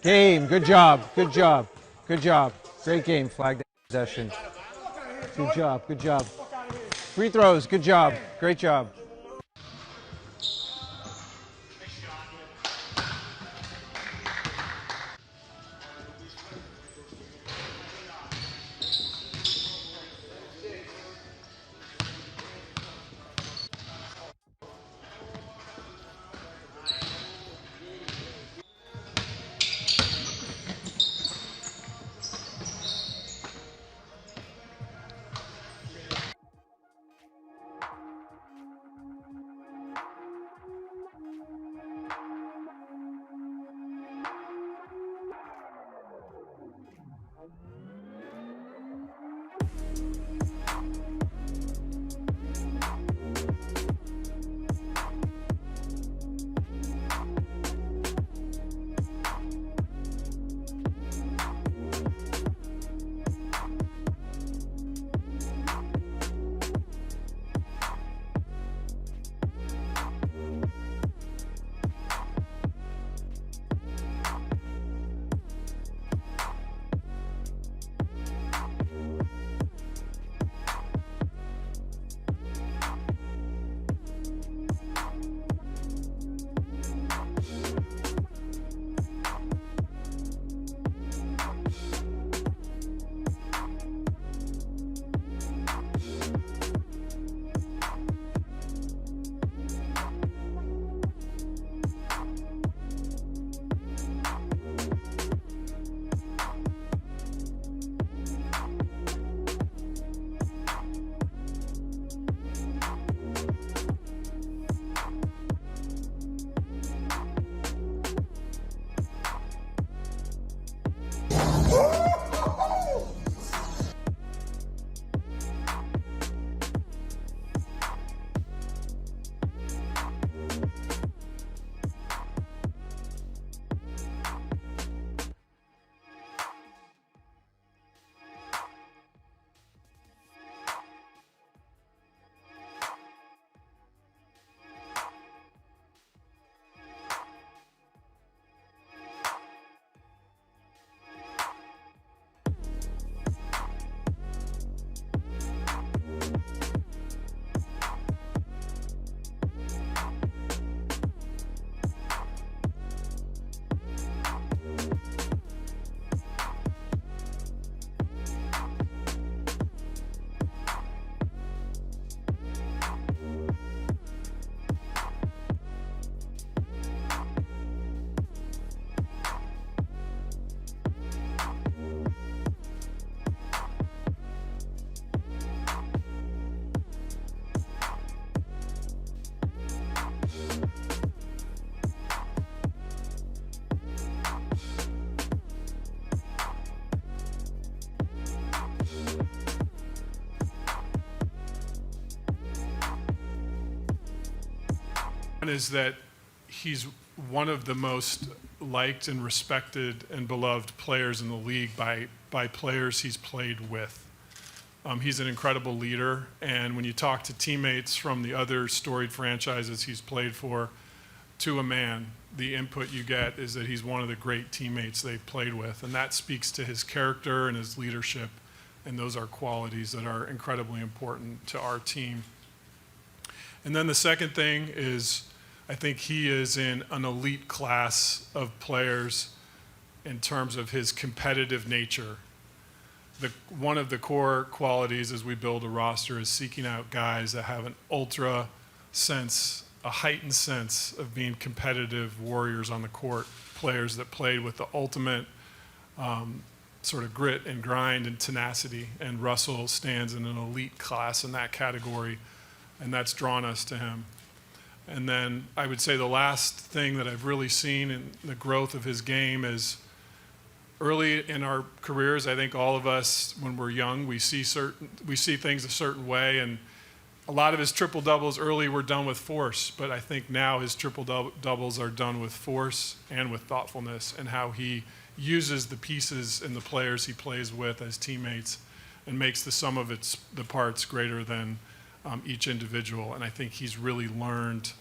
Game. Good job. Good job. Good job. Great game. Flag possession. Good job. Good job. Free throws. Good job. Great job. Is that he's one of the most liked and respected and beloved players in the league by players he's played with. He's an incredible leader, and when you talk to teammates from the other storied franchises he's played for, to a man, the input you get is that he's one of the great teammates they've played with, and that speaks to his character and his leadership, and those are qualities that are incredibly important to our team. And then the second thing is, I think he is in an elite class of players in terms of his competitive nature. One of the core qualities as we build a roster is seeking out guys that have an ultra sense, a heightened sense of being competitive warriors on the court, players that played with the ultimate sort of grit and grind and tenacity, and Russell stands in an elite class in that category, and that's drawn us to him. And then I would say the last thing that I've really seen in the growth of his game is early in our careers, I think all of us, when we're young, we see things a certain way, and a lot of his triple doubles early were done with force, but I think now his triple doubles are done with force and with thoughtfulness, and how he uses the pieces and the players he plays with as teammates and makes the sum of the parts greater than each individual. And I think he's really learned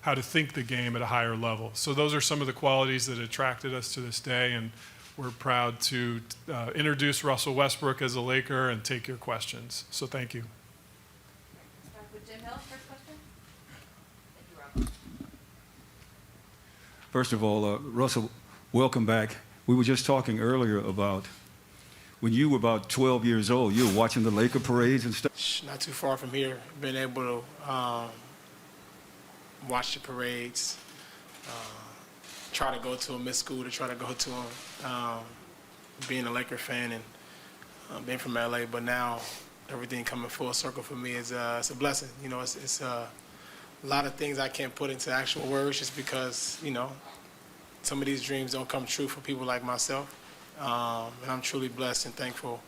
how to think the game at a higher level. So those are some of the qualities that attracted us to this day, and we're proud to introduce Russell Westbrook as a Laker and take your questions. So thank you. Start with Jim Hill, first question. Thank you, Rob. First of all, Russell, welcome back. We were just talking earlier about when you were about 12 years old, you were watching the Laker parades and stuff. Not too far from here, been able to watch the parades, try to go to them, miss school to try to go to them, being a Laker fan and being from LA, but now everything coming full circle for me is it's a blessing. You know, it's a lot of things I can't put into actual words just because, you know, some of these dreams don't come true for people like myself. And I'm truly blessed and thankful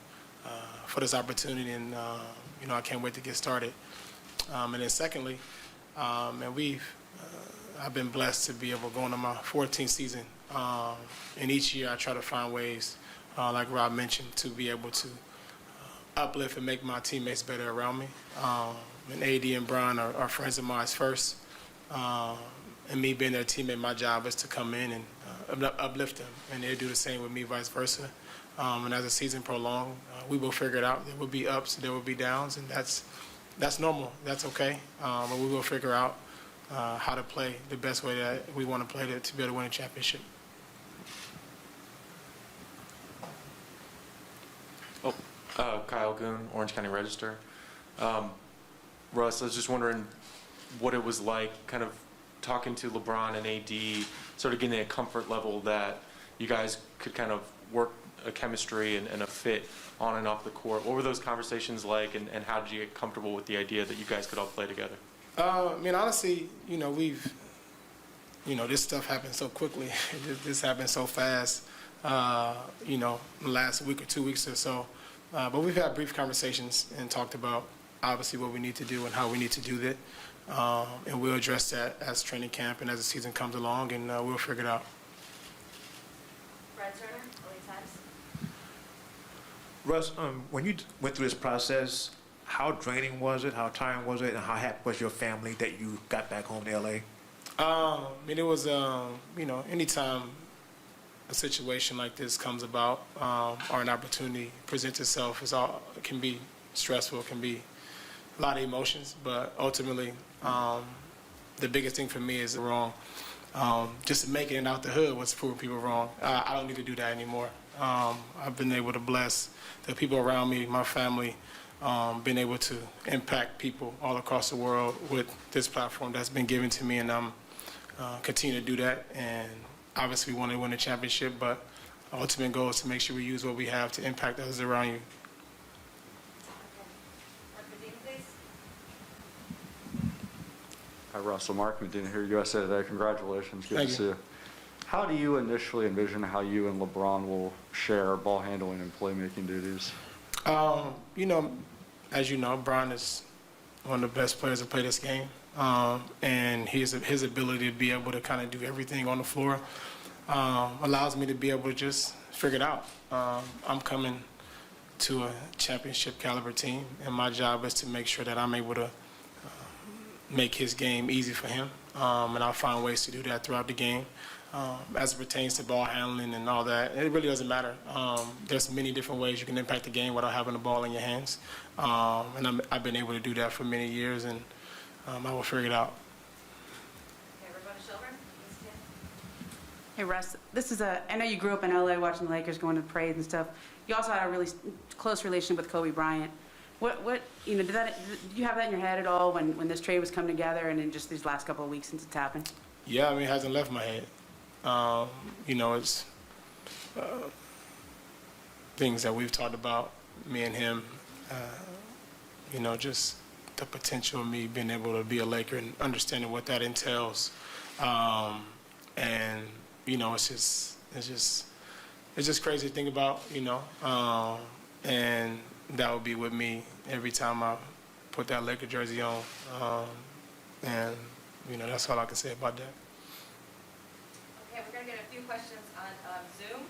for this opportunity, and you know, I can't wait to get started. And then secondly, and I've been blessed to be able to go into my 14th season. And each year I try to find ways, like Rob mentioned, to be able to uplift and make my teammates better around me. And AD and Bron are friends of mine first. And me being their teammate, my job is to come in and uplift them, and they do the same with me, vice versa. And as the season prolongs, we will figure it out. There will be ups, there will be downs, and that's normal. That's okay. But we will figure out how to play the best way that we want to play to be able to win a championship. Kyle Goon, Orange County Register. Russ, I was just wondering what it was like kind of talking to LeBron and AD, sort of getting a comfort level that you guys could kind of work a chemistry and a fit on and off the court. What were those conversations like, and how did you get comfortable with the idea that you guys could all play together? I mean, honestly, you know, this stuff happened so quickly. This happened so fast, you know, the last week or 2 weeks or so. But we've had brief conversations and talked about, obviously, what we need to do and how we need to do that. And we'll address that as training camp and as the season comes along, and we'll figure it out. Brad Turner, LA Times. Russ, when you went through this process, how draining was it? How tiring was it? And how happy was your family that you got back home to LA? I mean, it was, you know, anytime a situation like this comes about or an opportunity presents itself, it can be stressful, it can be a lot of emotions, but ultimately, the biggest thing for me is wrong. Just making it out the hood was proving people wrong. I don't need to do that anymore. I've been able to bless the people around me, my family, been able to impact people all across the world with this platform that's been given to me, and I'm continue to do that. And obviously, we want to win a championship, but our ultimate goal is to make sure we use what we have to impact others around you. Hi, Russell. Mark Medina here, USA Today. Congratulations. Good to see you. How do you initially envision how you and LeBron will share ball handling and playmaking duties? You know, as you know, Bron is one of the best players to play this game. And his ability to be able to kind of do everything on the floor allows me to be able to just figure it out. I'm coming to a championship caliber team, and my job is to make sure that I'm able to make his game easy for him, and I'll find ways to do that throughout the game. As it pertains to ball handling and all that, it really doesn't matter. There's many different ways you can impact the game without having the ball in your hands, and I've been able to do that for many years, and I will figure it out. Okay, Roberta Shelburne, ESPN. Hey Russ, I know you grew up in LA watching the Lakers going to the parades and stuff. You also had a really close relation with Kobe Bryant. What you know, did you have that in your head at all when this trade was coming together, and in just these last couple of weeks since it's happened? Yeah, I mean, it hasn't left my head. You know, it's things that we've talked about, me and him, you know, just the potential of me being able to be a Laker and understanding what that entails. And, you know, it's just crazy to think about, you know, and that would be with me every time I put that Laker jersey on. And, you know, that's all I can say about that. Okay, we're going to get a few questions on Zoom.